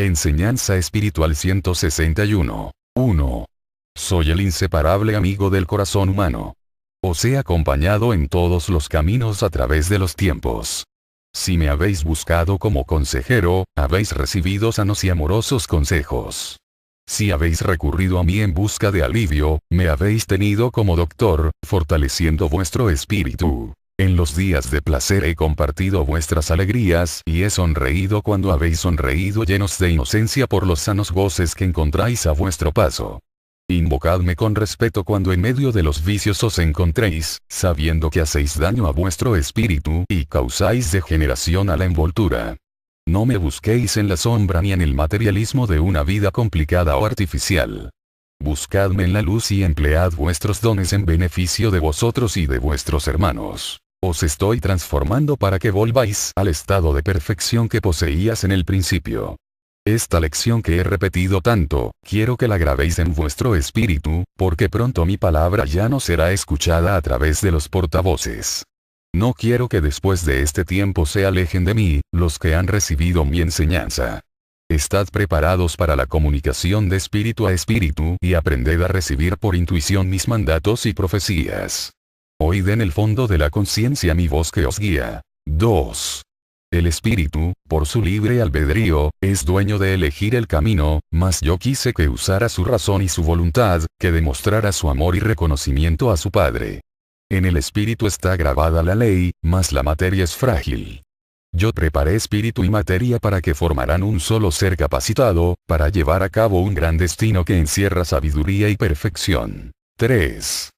Enseñanza espiritual 161. 1. Soy el inseparable amigo del corazón humano. Os he acompañado en todos los caminos a través de los tiempos. Si me habéis buscado como consejero, habéis recibido sanos y amorosos consejos. Si habéis recurrido a mí en busca de alivio, me habéis tenido como doctor, fortaleciendo vuestro espíritu. En los días de placer he compartido vuestras alegrías y he sonreído cuando habéis sonreído llenos de inocencia por los sanos goces que encontráis a vuestro paso. Invocadme con respeto cuando en medio de los vicios os encontréis, sabiendo que hacéis daño a vuestro espíritu y causáis degeneración a la envoltura. No me busquéis en la sombra ni en el materialismo de una vida complicada o artificial. Buscadme en la luz y emplead vuestros dones en beneficio de vosotros y de vuestros hermanos. Os estoy transformando para que volváis al estado de perfección que poseías en el principio. Esta lección que he repetido tanto, quiero que la grabéis en vuestro espíritu, porque pronto mi palabra ya no será escuchada a través de los portavoces. No quiero que después de este tiempo se alejen de mí, los que han recibido mi enseñanza. Estad preparados para la comunicación de espíritu a espíritu y aprended a recibir por intuición mis mandatos y profecías. Oíd en el fondo de la conciencia mi voz que os guía. 2. El espíritu, por su libre albedrío, es dueño de elegir el camino, mas yo quise que usara su razón y su voluntad, que demostrara su amor y reconocimiento a su Padre. En el espíritu está grabada la ley, mas la materia es frágil. Yo preparé espíritu y materia para que formaran un solo ser capacitado, para llevar a cabo un gran destino que encierra sabiduría y perfección. 3.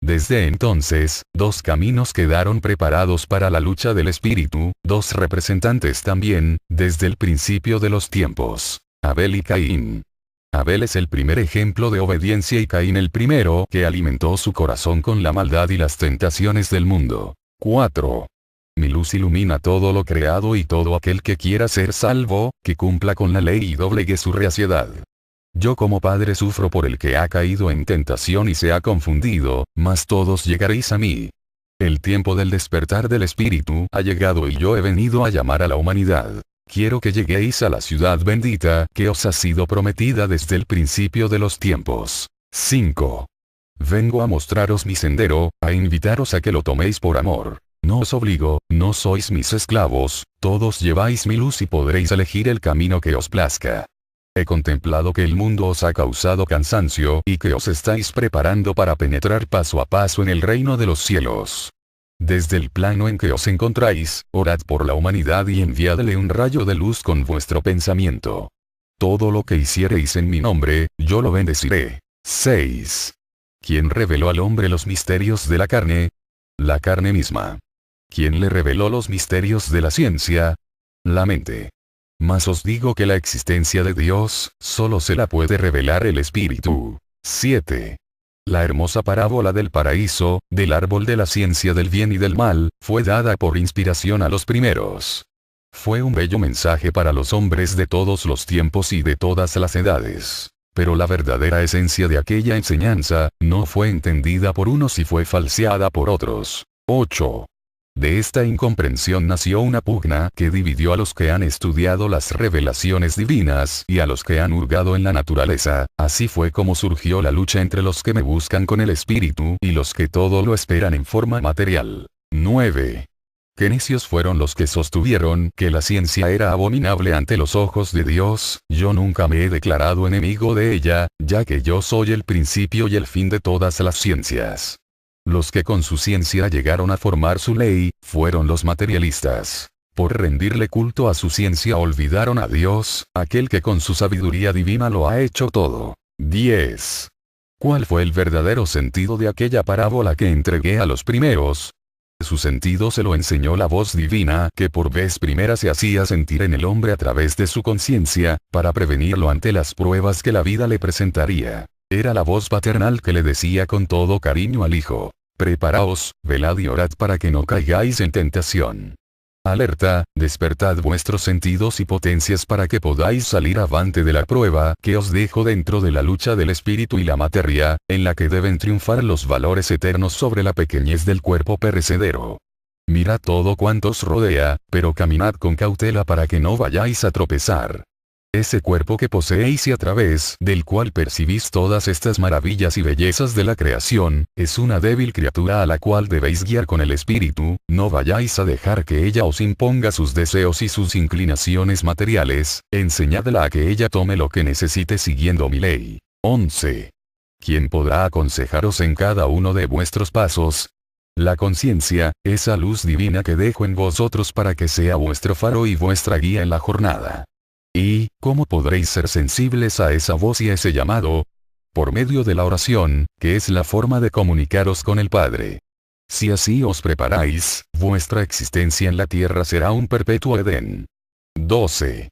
Desde entonces, dos caminos quedaron preparados para la lucha del espíritu, dos representantes también, desde el principio de los tiempos. Abel y Caín. Abel es el primer ejemplo de obediencia y Caín el primero que alimentó su corazón con la maldad y las tentaciones del mundo. 4. Mi luz ilumina todo lo creado y todo aquel que quiera ser salvo, que cumpla con la ley y doblegue su reaciedad. Yo como padre sufro por el que ha caído en tentación y se ha confundido, mas todos llegaréis a mí. El tiempo del despertar del espíritu ha llegado y yo he venido a llamar a la humanidad. Quiero que lleguéis a la ciudad bendita que os ha sido prometida desde el principio de los tiempos. 5. Vengo a mostraros mi sendero, a invitaros a que lo toméis por amor. No os obligo, no sois mis esclavos, todos lleváis mi luz y podréis elegir el camino que os plazca. He contemplado que el mundo os ha causado cansancio y que os estáis preparando para penetrar paso a paso en el reino de los cielos. Desde el plano en que os encontráis, orad por la humanidad y enviadle un rayo de luz con vuestro pensamiento. Todo lo que hiciereis en mi nombre, yo lo bendeciré. 6. ¿Quién reveló al hombre los misterios de la carne? La carne misma. ¿Quién le reveló los misterios de la ciencia? La mente. Mas os digo que la existencia de Dios, solo se la puede revelar el Espíritu. 7. La hermosa parábola del paraíso, del árbol de la ciencia del bien y del mal, fue dada por inspiración a los primeros. Fue un bello mensaje para los hombres de todos los tiempos y de todas las edades. Pero la verdadera esencia de aquella enseñanza, no fue entendida por unos y fue falseada por otros. 8. De esta incomprensión nació una pugna que dividió a los que han estudiado las revelaciones divinas y a los que han hurgado en la naturaleza. Así fue como surgió la lucha entre los que me buscan con el espíritu y los que todo lo esperan en forma material. 9. Qué necios fueron los que sostuvieron que la ciencia era abominable ante los ojos de Dios. Yo nunca me he declarado enemigo de ella, ya que yo soy el principio y el fin de todas las ciencias. Los que con su ciencia llegaron a formar su ley, fueron los materialistas. Por rendirle culto a su ciencia olvidaron a Dios, aquel que con su sabiduría divina lo ha hecho todo. 10. ¿Cuál fue el verdadero sentido de aquella parábola que entregué a los primeros? Su sentido se lo enseñó la voz divina que por vez primera se hacía sentir en el hombre a través de su conciencia, para prevenirlo ante las pruebas que la vida le presentaría. Era la voz paternal que le decía con todo cariño al hijo: preparaos, velad y orad para que no caigáis en tentación. Alerta, despertad vuestros sentidos y potencias para que podáis salir avante de la prueba que os dejo dentro de la lucha del espíritu y la materia, en la que deben triunfar los valores eternos sobre la pequeñez del cuerpo perecedero. Mirad todo cuanto os rodea, pero caminad con cautela para que no vayáis a tropezar. Ese cuerpo que poseéis y a través del cual percibís todas estas maravillas y bellezas de la creación, es una débil criatura a la cual debéis guiar con el espíritu, no vayáis a dejar que ella os imponga sus deseos y sus inclinaciones materiales, enseñadla a que ella tome lo que necesite siguiendo mi ley. 11. ¿Quién podrá aconsejaros en cada uno de vuestros pasos? La conciencia, esa luz divina que dejo en vosotros para que sea vuestro faro y vuestra guía en la jornada. ¿Y cómo podréis ser sensibles a esa voz y a ese llamado? Por medio de la oración, que es la forma de comunicaros con el Padre. Si así os preparáis, vuestra existencia en la tierra será un perpetuo Edén. 12.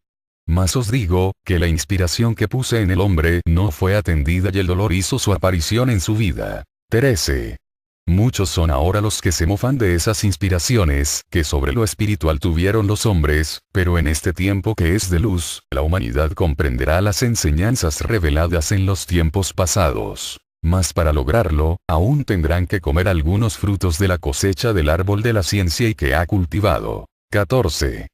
Mas os digo, que la inspiración que puse en el hombre no fue atendida y el dolor hizo su aparición en su vida. 13. Muchos son ahora los que se mofan de esas inspiraciones que sobre lo espiritual tuvieron los hombres, pero en este tiempo que es de luz, la humanidad comprenderá las enseñanzas reveladas en los tiempos pasados. Mas para lograrlo, aún tendrán que comer algunos frutos de la cosecha del árbol de la ciencia y que ha cultivado. 14.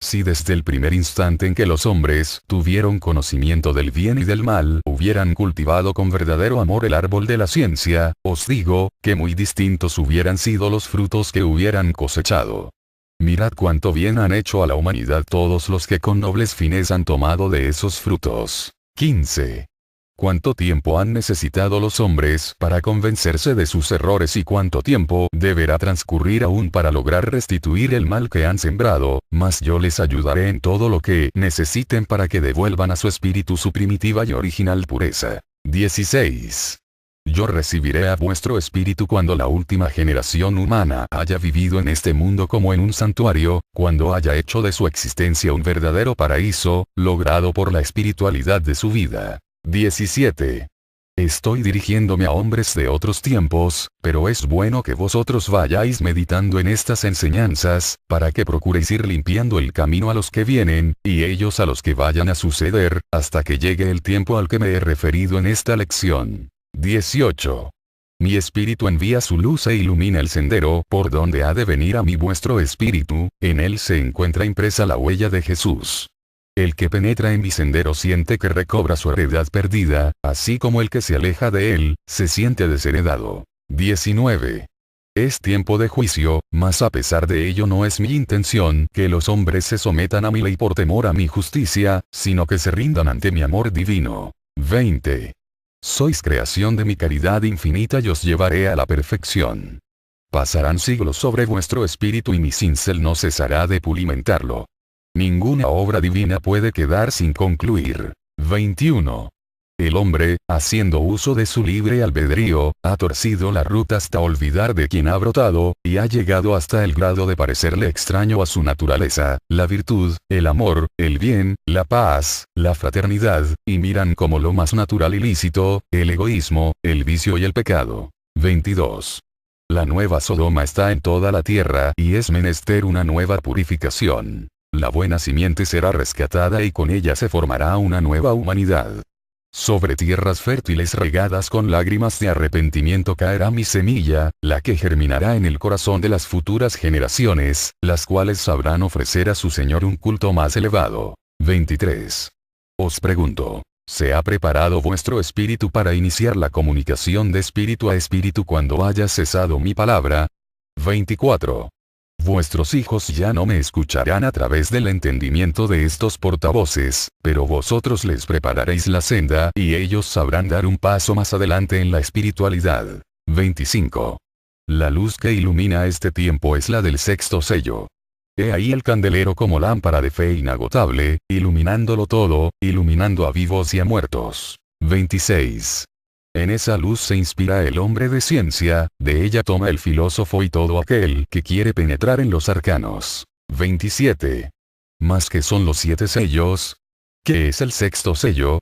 Si desde el primer instante en que los hombres tuvieron conocimiento del bien y del mal hubieran cultivado con verdadero amor el árbol de la ciencia, os digo, que muy distintos hubieran sido los frutos que hubieran cosechado. Mirad cuánto bien han hecho a la humanidad todos los que con nobles fines han tomado de esos frutos. 15. ¿Cuánto tiempo han necesitado los hombres para convencerse de sus errores y cuánto tiempo deberá transcurrir aún para lograr restituir el mal que han sembrado? Mas yo les ayudaré en todo lo que necesiten para que devuelvan a su espíritu su primitiva y original pureza. 16. Yo recibiré a vuestro espíritu cuando la última generación humana haya vivido en este mundo como en un santuario, cuando haya hecho de su existencia un verdadero paraíso, logrado por la espiritualidad de su vida. 17. Estoy dirigiéndome a hombres de otros tiempos, pero es bueno que vosotros vayáis meditando en estas enseñanzas, para que procuréis ir limpiando el camino a los que vienen, y ellos a los que vayan a suceder, hasta que llegue el tiempo al que me he referido en esta lección. 18. Mi espíritu envía su luz e ilumina el sendero por donde ha de venir a mí vuestro espíritu, en él se encuentra impresa la huella de Jesús. El que penetra en mi sendero siente que recobra su heredad perdida, así como el que se aleja de él, se siente desheredado. 19. Es tiempo de juicio, mas a pesar de ello no es mi intención que los hombres se sometan a mi ley por temor a mi justicia, sino que se rindan ante mi amor divino. 20. Sois creación de mi caridad infinita y os llevaré a la perfección. Pasarán siglos sobre vuestro espíritu y mi cincel no cesará de pulimentarlo. Ninguna obra divina puede quedar sin concluir. 21. El hombre, haciendo uso de su libre albedrío, ha torcido la ruta hasta olvidar de quien ha brotado, y ha llegado hasta el grado de parecerle extraño a su naturaleza, la virtud, el amor, el bien, la paz, la fraternidad, y miran como lo más natural y lícito, el egoísmo, el vicio y el pecado. 22. La nueva Sodoma está en toda la tierra y es menester una nueva purificación. La buena simiente será rescatada y con ella se formará una nueva humanidad. Sobre tierras fértiles regadas con lágrimas de arrepentimiento caerá mi semilla, la que germinará en el corazón de las futuras generaciones, las cuales sabrán ofrecer a su Señor un culto más elevado. 23. Os pregunto, ¿se ha preparado vuestro espíritu para iniciar la comunicación de espíritu a espíritu cuando haya cesado mi palabra? 24. Vuestros hijos ya no me escucharán a través del entendimiento de estos portavoces, pero vosotros les prepararéis la senda y ellos sabrán dar un paso más adelante en la espiritualidad. 25. La luz que ilumina este tiempo es la del sexto sello. He ahí el candelero como lámpara de fe inagotable, iluminándolo todo, iluminando a vivos y a muertos. 26. En esa luz se inspira el hombre de ciencia, de ella toma el filósofo y todo aquel que quiere penetrar en los arcanos. 27. ¿Mas qué son los 7 sellos? ¿Qué es el sexto sello?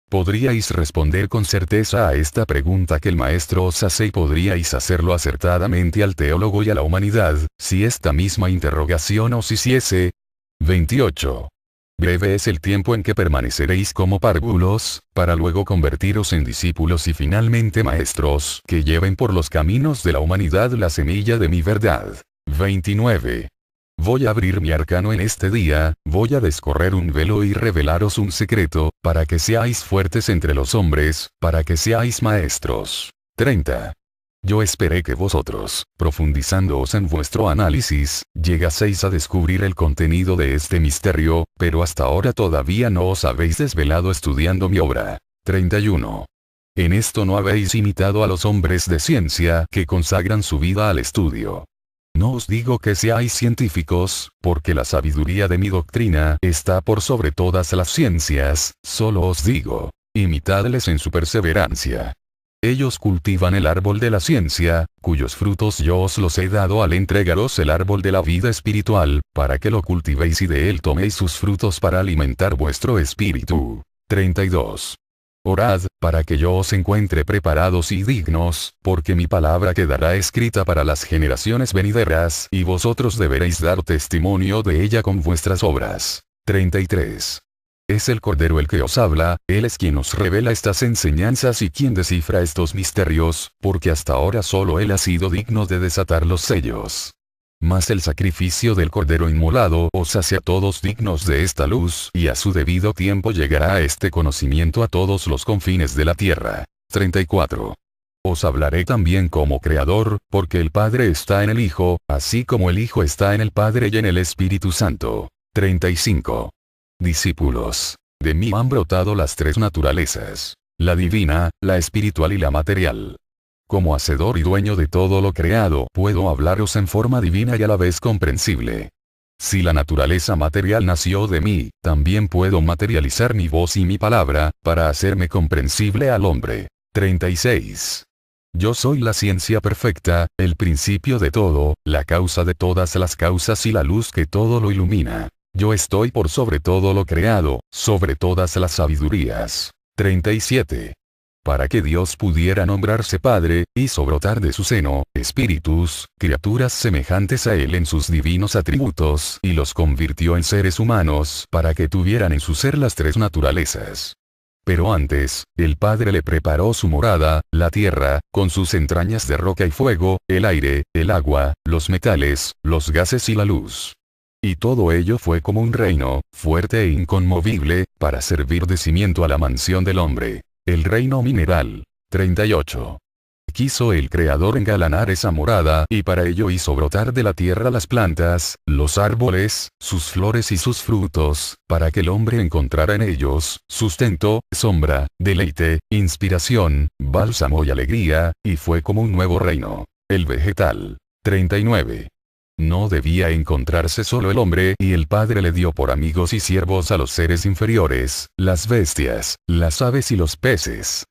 Podríais responder con certeza a esta pregunta que el maestro os hace y podríais hacerlo acertadamente al teólogo y a la humanidad, si esta misma interrogación os hiciese. 28. Breve es el tiempo en que permaneceréis como párvulos, para luego convertiros en discípulos y finalmente maestros que lleven por los caminos de la humanidad la semilla de mi verdad. 29. Voy a abrir mi arcano en este día, voy a descorrer un velo y revelaros un secreto, para que seáis fuertes entre los hombres, para que seáis maestros. 30. Yo esperé que vosotros, profundizándoos en vuestro análisis, llegaseis a descubrir el contenido de este misterio, pero hasta ahora todavía no os habéis desvelado estudiando mi obra. 31. En esto no habéis imitado a los hombres de ciencia que consagran su vida al estudio. No os digo que seáis científicos, porque la sabiduría de mi doctrina está por sobre todas las ciencias, solo os digo, imitadles en su perseverancia. Ellos cultivan el árbol de la ciencia, cuyos frutos yo os los he dado al entregaros el árbol de la vida espiritual, para que lo cultivéis y de él toméis sus frutos para alimentar vuestro espíritu. 32. Orad, para que yo os encuentre preparados y dignos, porque mi palabra quedará escrita para las generaciones venideras, y vosotros deberéis dar testimonio de ella con vuestras obras. 33. Es el Cordero el que os habla, él es quien os revela estas enseñanzas y quien descifra estos misterios, porque hasta ahora solo él ha sido digno de desatar los sellos. Mas el sacrificio del Cordero inmolado os hace a todos dignos de esta luz, y a su debido tiempo llegará a este conocimiento a todos los confines de la tierra. 34. Os hablaré también como Creador, porque el Padre está en el Hijo, así como el Hijo está en el Padre y en el Espíritu Santo. 35. Discípulos. De mí han brotado las tres naturalezas: la divina, la espiritual y la material. Como hacedor y dueño de todo lo creado, puedo hablaros en forma divina y a la vez comprensible. Si la naturaleza material nació de mí, también puedo materializar mi voz y mi palabra, para hacerme comprensible al hombre. 36. Yo soy la ciencia perfecta, el principio de todo, la causa de todas las causas y la luz que todo lo ilumina. Yo estoy por sobre todo lo creado, sobre todas las sabidurías. 37. Para que Dios pudiera nombrarse Padre, hizo brotar de su seno, espíritus, criaturas semejantes a Él en sus divinos atributos, y los convirtió en seres humanos, para que tuvieran en su ser las tres naturalezas. Pero antes, el Padre le preparó su morada, la tierra, con sus entrañas de roca y fuego, el aire, el agua, los metales, los gases y la luz. Y todo ello fue como un reino, fuerte e inconmovible, para servir de cimiento a la mansión del hombre. El reino mineral. 38. Quiso el Creador engalanar esa morada y para ello hizo brotar de la tierra las plantas, los árboles, sus flores y sus frutos, para que el hombre encontrara en ellos sustento, sombra, deleite, inspiración, bálsamo y alegría, y fue como un nuevo reino. El vegetal. 39. No debía encontrarse solo el hombre y el Padre le dio por amigos y siervos a los seres inferiores, las bestias, las aves y los peces.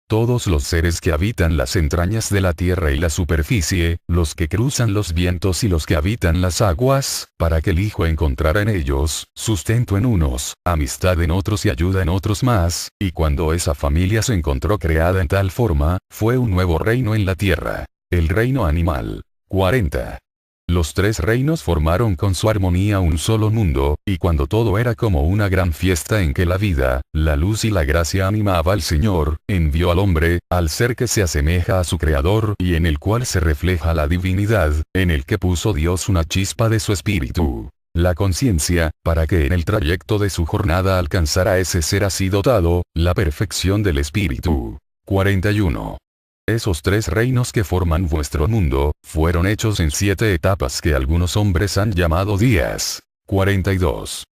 Todos los seres que habitan las entrañas de la tierra y la superficie, los que cruzan los vientos y los que habitan las aguas, para que el Hijo encontrara en ellos, sustento en unos, amistad en otros y ayuda en otros más, y cuando esa familia se encontró creada en tal forma, fue un nuevo reino en la tierra. El reino animal. 40. Los tres reinos formaron con su armonía un solo mundo, y cuando todo era como una gran fiesta en que la vida, la luz y la gracia animaba al Señor, envió al hombre, al ser que se asemeja a su Creador y en el cual se refleja la divinidad, en el que puso Dios una chispa de su espíritu, la conciencia, para que en el trayecto de su jornada alcanzara ese ser así dotado, la perfección del espíritu. 41. Esos tres reinos que forman vuestro mundo, fueron hechos en 7 etapas que algunos hombres han llamado días. 42.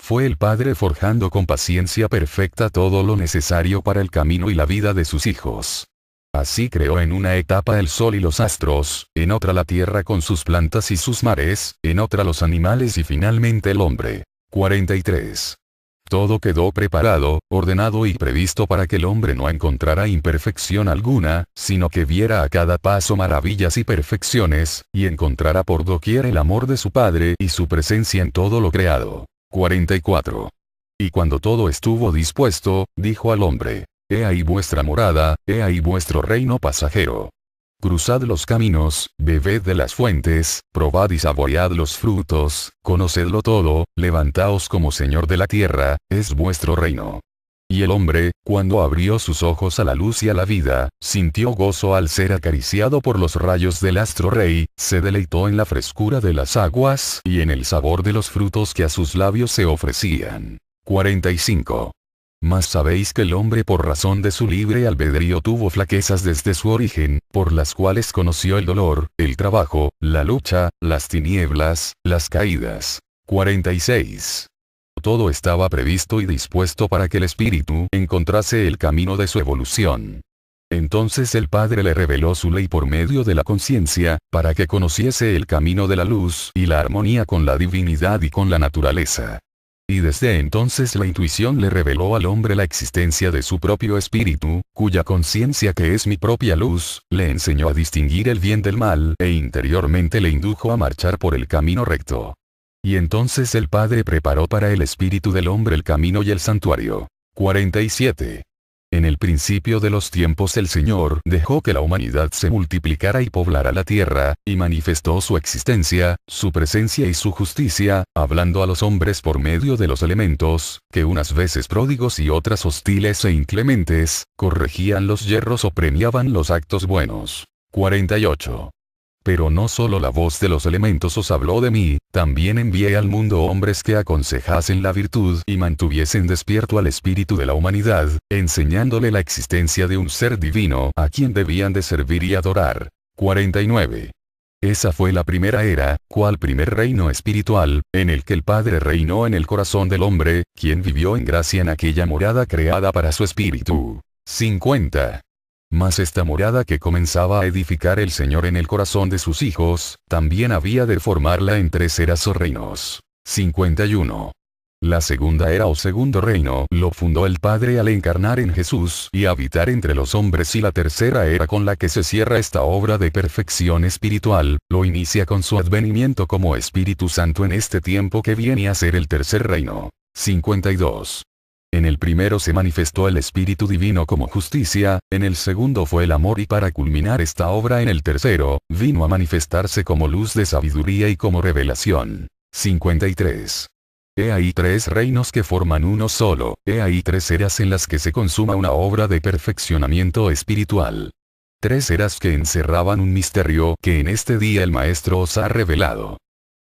Fue el Padre forjando con paciencia perfecta todo lo necesario para el camino y la vida de sus hijos. Así creó en una etapa el sol y los astros, en otra la tierra con sus plantas y sus mares, en otra los animales y finalmente el hombre. 43. Todo quedó preparado, ordenado y previsto para que el hombre no encontrara imperfección alguna, sino que viera a cada paso maravillas y perfecciones, y encontrara por doquier el amor de su Padre y su presencia en todo lo creado. 44. Y cuando todo estuvo dispuesto, dijo al hombre: He ahí vuestra morada, he ahí vuestro reino pasajero. Cruzad los caminos, bebed de las fuentes, probad y saboread los frutos, conocedlo todo, levantaos como Señor de la tierra, es vuestro reino. Y el hombre, cuando abrió sus ojos a la luz y a la vida, sintió gozo al ser acariciado por los rayos del astro rey, se deleitó en la frescura de las aguas y en el sabor de los frutos que a sus labios se ofrecían. 45. Mas sabéis que el hombre por razón de su libre albedrío tuvo flaquezas desde su origen, por las cuales conoció el dolor, el trabajo, la lucha, las tinieblas, las caídas. 46. Todo estaba previsto y dispuesto para que el espíritu encontrase el camino de su evolución. Entonces el Padre le reveló su ley por medio de la conciencia, para que conociese el camino de la luz y la armonía con la divinidad y con la naturaleza. Y desde entonces la intuición le reveló al hombre la existencia de su propio espíritu, cuya conciencia que es mi propia luz, le enseñó a distinguir el bien del mal e interiormente le indujo a marchar por el camino recto. Y entonces el Padre preparó para el espíritu del hombre el camino y el santuario. 47. En el principio de los tiempos el Señor dejó que la humanidad se multiplicara y poblara la tierra, y manifestó su existencia, su presencia y su justicia, hablando a los hombres por medio de los elementos, que unas veces pródigos y otras hostiles e inclementes, corregían los yerros o premiaban los actos buenos. 48. Pero no solo la voz de los elementos os habló de mí, también envié al mundo hombres que aconsejasen la virtud y mantuviesen despierto al espíritu de la humanidad, enseñándole la existencia de un ser divino a quien debían de servir y adorar. 49. Esa fue la primera era, cual primer reino espiritual, en el que el Padre reinó en el corazón del hombre, quien vivió en gracia en aquella morada creada para su espíritu. 50. Mas esta morada que comenzaba a edificar el Señor en el corazón de sus hijos, también había de formarla en 3 eras o reinos. 51. La segunda era o segundo reino lo fundó el Padre al encarnar en Jesús y habitar entre los hombres, y la tercera era con la que se cierra esta obra de perfección espiritual, lo inicia con su advenimiento como Espíritu Santo en este tiempo que viene a ser el tercer reino. 52. En el primero se manifestó el Espíritu Divino como justicia, en el segundo fue el amor, y para culminar esta obra en el tercero, vino a manifestarse como luz de sabiduría y como revelación. 53. He ahí 3 reinos que forman uno solo, he ahí 3 eras en las que se consuma una obra de perfeccionamiento espiritual. 3 eras que encerraban un misterio que en este día el Maestro os ha revelado.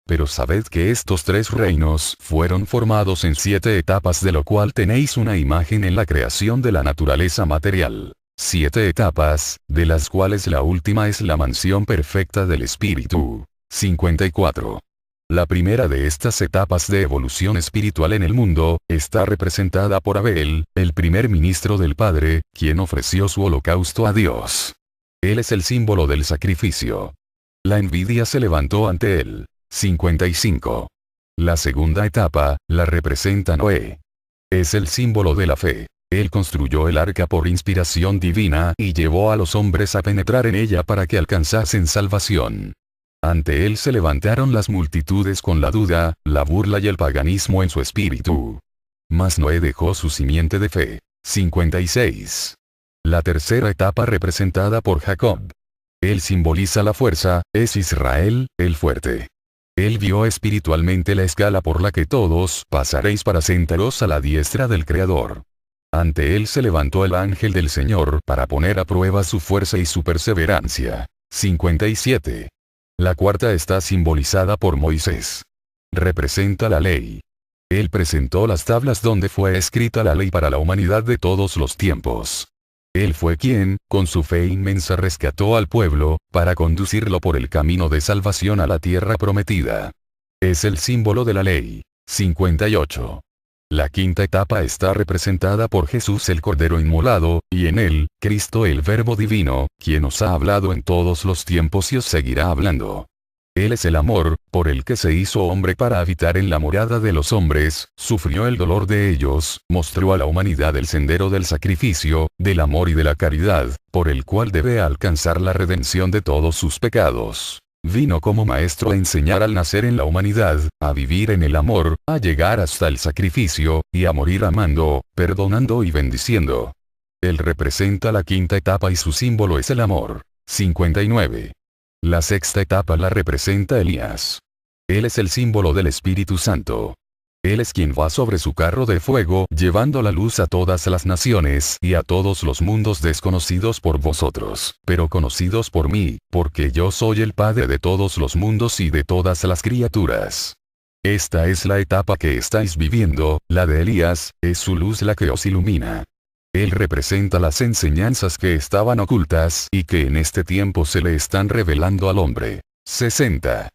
Pero sabed que estos 3 reinos fueron formados en 7 etapas, de lo cual tenéis una imagen en la creación de la naturaleza material. 7 etapas, de las cuales la última es la mansión perfecta del espíritu. 54. La primera de estas etapas de evolución espiritual en el mundo, está representada por Abel, el primer ministro del Padre, quien ofreció su holocausto a Dios. Él es el símbolo del sacrificio. La envidia se levantó ante él. 55. La segunda etapa, la representa Noé. Es el símbolo de la fe. Él construyó el arca por inspiración divina y llevó a los hombres a penetrar en ella para que alcanzasen salvación. Ante él se levantaron las multitudes con la duda, la burla y el paganismo en su espíritu. Mas Noé dejó su simiente de fe. 56. La tercera etapa representada por Jacob. Él simboliza la fuerza, es Israel, el fuerte. Él vio espiritualmente la escala por la que todos pasaréis para sentaros a la diestra del Creador. Ante él se levantó el ángel del Señor para poner a prueba su fuerza y su perseverancia. 57. La cuarta está simbolizada por Moisés. Representa la ley. Él presentó las tablas donde fue escrita la ley para la humanidad de todos los tiempos. Él fue quien, con su fe inmensa, rescató al pueblo, para conducirlo por el camino de salvación a la tierra prometida. Es el símbolo de la ley. 58. La quinta etapa está representada por Jesús el Cordero inmolado, y en él, Cristo el Verbo Divino, quien os ha hablado en todos los tiempos y os seguirá hablando. Él es el amor, por el que se hizo hombre para habitar en la morada de los hombres, sufrió el dolor de ellos, mostró a la humanidad el sendero del sacrificio, del amor y de la caridad, por el cual debe alcanzar la redención de todos sus pecados. Vino como maestro a enseñar al nacer en la humanidad, a vivir en el amor, a llegar hasta el sacrificio, y a morir amando, perdonando y bendiciendo. Él representa la quinta etapa y su símbolo es el amor. 59. La sexta etapa la representa Elías. Él es el símbolo del Espíritu Santo. Él es quien va sobre su carro de fuego, llevando la luz a todas las naciones y a todos los mundos desconocidos por vosotros, pero conocidos por mí, porque yo soy el Padre de todos los mundos y de todas las criaturas. Esta es la etapa que estáis viviendo, la de Elías, es su luz la que os ilumina. Él representa las enseñanzas que estaban ocultas y que en este tiempo se le están revelando al hombre. 60.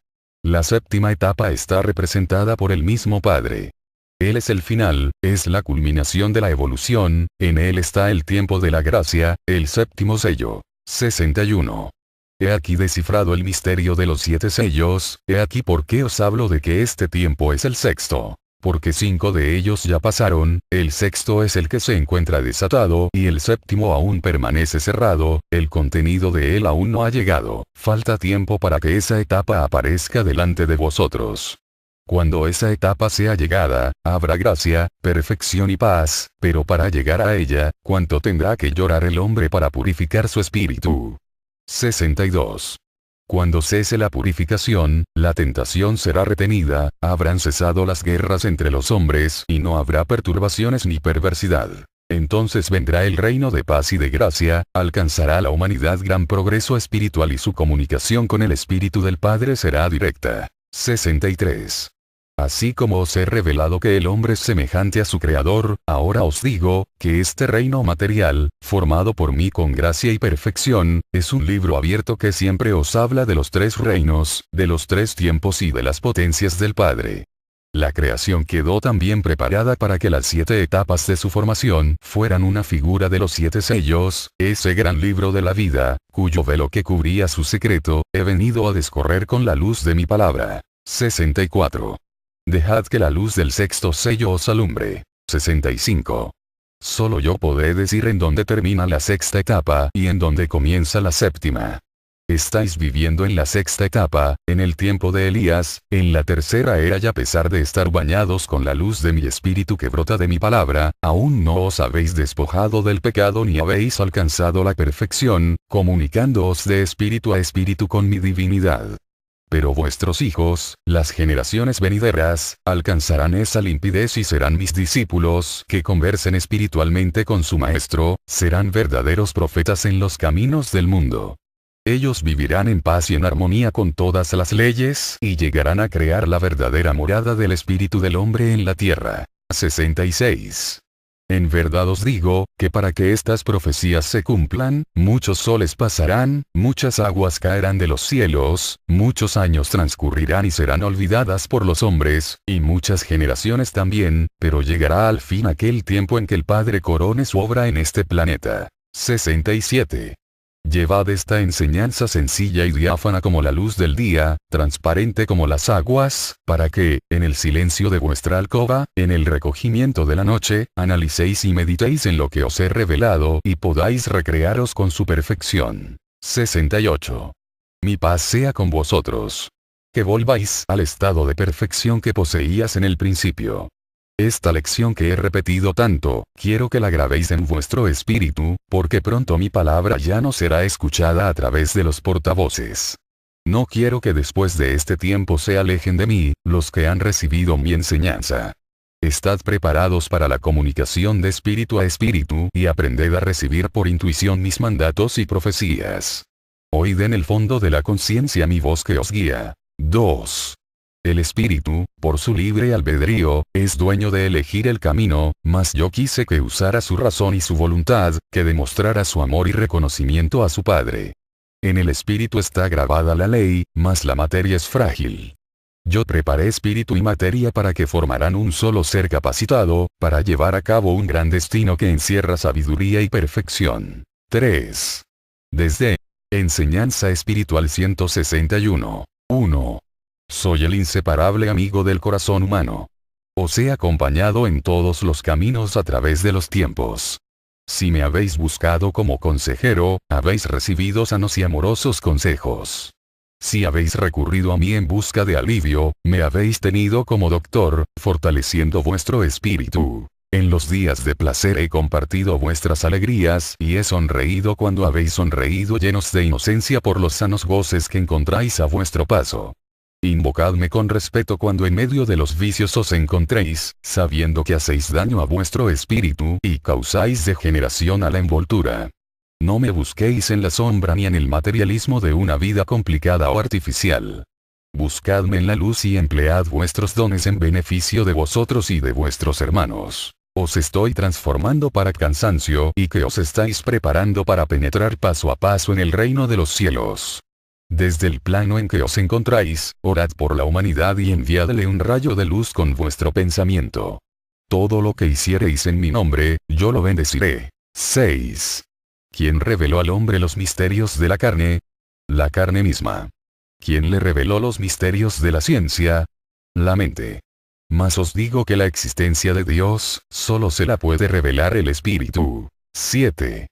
La séptima etapa está representada por el mismo Padre. Él es el final, es la culminación de la evolución, en él está el tiempo de la gracia, el séptimo sello. 61. He aquí descifrado el misterio de los 7 sellos, he aquí por qué os hablo de que este tiempo es el sexto. Porque 5 de ellos ya pasaron, el sexto es el que se encuentra desatado y el séptimo aún permanece cerrado, el contenido de él aún no ha llegado, falta tiempo para que esa etapa aparezca delante de vosotros. Cuando esa etapa sea llegada, habrá gracia, perfección y paz, pero para llegar a ella, ¿cuánto tendrá que llorar el hombre para purificar su espíritu? 62. Cuando cese la purificación, la tentación será retenida, habrán cesado las guerras entre los hombres y no habrá perturbaciones ni perversidad. Entonces vendrá el reino de paz y de gracia, alcanzará la humanidad gran progreso espiritual y su comunicación con el Espíritu del Padre será directa. 63. Así como os he revelado que el hombre es semejante a su Creador, ahora os digo, que este reino material, formado por mí con gracia y perfección, es un libro abierto que siempre os habla de los 3 reinos, de los 3 tiempos y de las potencias del Padre. La creación quedó también preparada para que las 7 etapas de su formación fueran una figura de los 7 sellos, ese gran libro de la vida, cuyo velo que cubría su secreto, he venido a descorrer con la luz de mi palabra. 64. Dejad que la luz del sexto sello os alumbre. 65. Solo yo podré decir en dónde termina la sexta etapa y en dónde comienza la séptima. Estáis viviendo en la sexta etapa, en el tiempo de Elías, en la tercera era y a pesar de estar bañados con la luz de mi espíritu que brota de mi palabra, aún no os habéis despojado del pecado ni habéis alcanzado la perfección, comunicándoos de espíritu a espíritu con mi divinidad. Pero vuestros hijos, las generaciones venideras, alcanzarán esa limpidez y serán mis discípulos que conversen espiritualmente con su Maestro, serán verdaderos profetas en los caminos del mundo. Ellos vivirán en paz y en armonía con todas las leyes y llegarán a crear la verdadera morada del espíritu del hombre en la tierra. 66. En verdad os digo, que para que estas profecías se cumplan, muchos soles pasarán, muchas aguas caerán de los cielos, muchos años transcurrirán y serán olvidadas por los hombres, y muchas generaciones también, pero llegará al fin aquel tiempo en que el Padre corone su obra en este planeta. 67. Llevad esta enseñanza sencilla y diáfana como la luz del día, transparente como las aguas, para que, en el silencio de vuestra alcoba, en el recogimiento de la noche, analicéis y meditéis en lo que os he revelado y podáis recrearos con su perfección. 68. Mi paz sea con vosotros. Que volváis al estado de perfección que poseías en el principio. Esta lección que he repetido tanto, quiero que la grabéis en vuestro espíritu, porque pronto mi palabra ya no será escuchada a través de los portavoces. No quiero que después de este tiempo se alejen de mí, los que han recibido mi enseñanza. Estad preparados para la comunicación de espíritu a espíritu y aprended a recibir por intuición mis mandatos y profecías. Oíd en el fondo de la conciencia mi voz que os guía. 2. El espíritu, por su libre albedrío, es dueño de elegir el camino, mas yo quise que usara su razón y su voluntad, que demostrara su amor y reconocimiento a su Padre. En el espíritu está grabada la ley, mas la materia es frágil. Yo preparé espíritu y materia para que formaran un solo ser capacitado, para llevar a cabo un gran destino que encierra sabiduría y perfección. 3. Desde Enseñanza Espiritual 161. 1. Soy el inseparable amigo del corazón humano. Os he acompañado en todos los caminos a través de los tiempos. Si me habéis buscado como consejero, habéis recibido sanos y amorosos consejos. Si habéis recurrido a mí en busca de alivio, me habéis tenido como doctor, fortaleciendo vuestro espíritu. En los días de placer he compartido vuestras alegrías y he sonreído cuando habéis sonreído llenos de inocencia por los sanos goces que encontráis a vuestro paso. Invocadme con respeto cuando en medio de los vicios os encontréis, sabiendo que hacéis daño a vuestro espíritu y causáis degeneración a la envoltura. No me busquéis en la sombra ni en el materialismo de una vida complicada o artificial. Buscadme en la luz y emplead vuestros dones en beneficio de vosotros y de vuestros hermanos. Os estoy transformando para cansancio y que os estáis preparando para penetrar paso a paso en el reino de los cielos. Desde el plano en que os encontráis, orad por la humanidad y enviadle un rayo de luz con vuestro pensamiento. Todo lo que hiciereis en mi nombre, yo lo bendeciré. 6. ¿Quién reveló al hombre los misterios de la carne? La carne misma. ¿Quién le reveló los misterios de la ciencia? La mente. Mas os digo que la existencia de Dios, solo se la puede revelar el Espíritu. 7.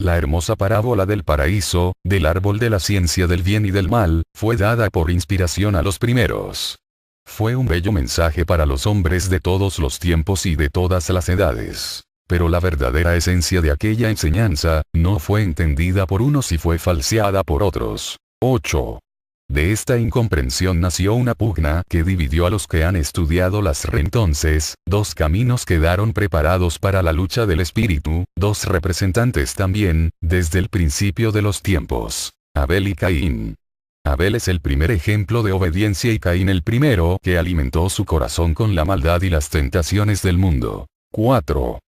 La hermosa parábola del paraíso, del árbol de la ciencia del bien y del mal, fue dada por inspiración a los primeros. Fue un bello mensaje para los hombres de todos los tiempos y de todas las edades. Pero la verdadera esencia de aquella enseñanza, no fue entendida por unos y fue falseada por otros. 8. De esta incomprensión nació una pugna que dividió a los que han estudiado las entonces, dos caminos quedaron preparados para la lucha del espíritu, dos representantes también, desde el principio de los tiempos, Abel y Caín. Abel es el primer ejemplo de obediencia y Caín el primero que alimentó su corazón con la maldad y las tentaciones del mundo. 4.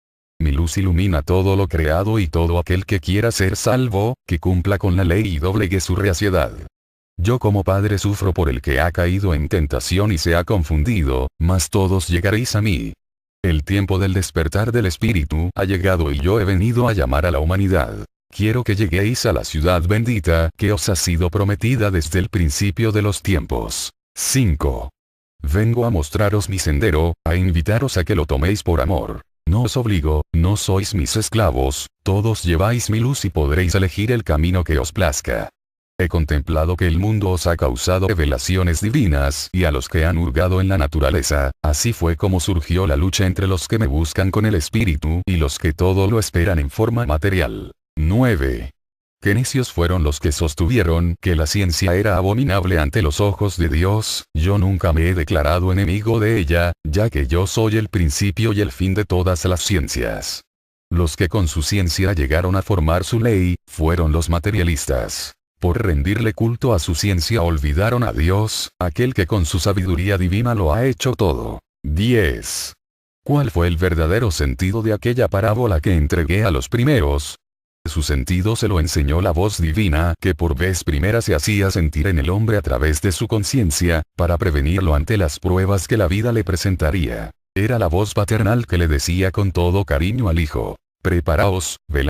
Mi luz ilumina todo lo creado y todo aquel que quiera ser salvo, que cumpla con la ley y doblegue su reaciedad. Yo como padre sufro por el que ha caído en tentación y se ha confundido, mas todos llegaréis a mí. El tiempo del despertar del espíritu ha llegado y yo he venido a llamar a la humanidad. Quiero que lleguéis a la ciudad bendita que os ha sido prometida desde el principio de los tiempos. 5. Vengo a mostraros mi sendero, a invitaros a que lo toméis por amor. No os obligo, no sois mis esclavos, todos lleváis mi luz y podréis elegir el camino que os plazca. He contemplado que el mundo os ha causado revelaciones divinas y a los que han hurgado en la naturaleza, así fue como surgió la lucha entre los que me buscan con el espíritu y los que todo lo esperan en forma material. 9. Qué necios fueron los que sostuvieron que la ciencia era abominable ante los ojos de Dios. Yo nunca me he declarado enemigo de ella, ya que yo soy el principio y el fin de todas las ciencias. Los que con su ciencia llegaron a formar su ley, fueron los materialistas. Por rendirle culto a su ciencia olvidaron a Dios, aquel que con su sabiduría divina lo ha hecho todo. 10. ¿Cuál fue el verdadero sentido de aquella parábola que entregué a los primeros? Su sentido se lo enseñó la voz divina que por vez primera se hacía sentir en el hombre a través de su conciencia, para prevenirlo ante las pruebas que la vida le presentaría. Era la voz paternal que le decía con todo cariño al hijo: preparaos, velad.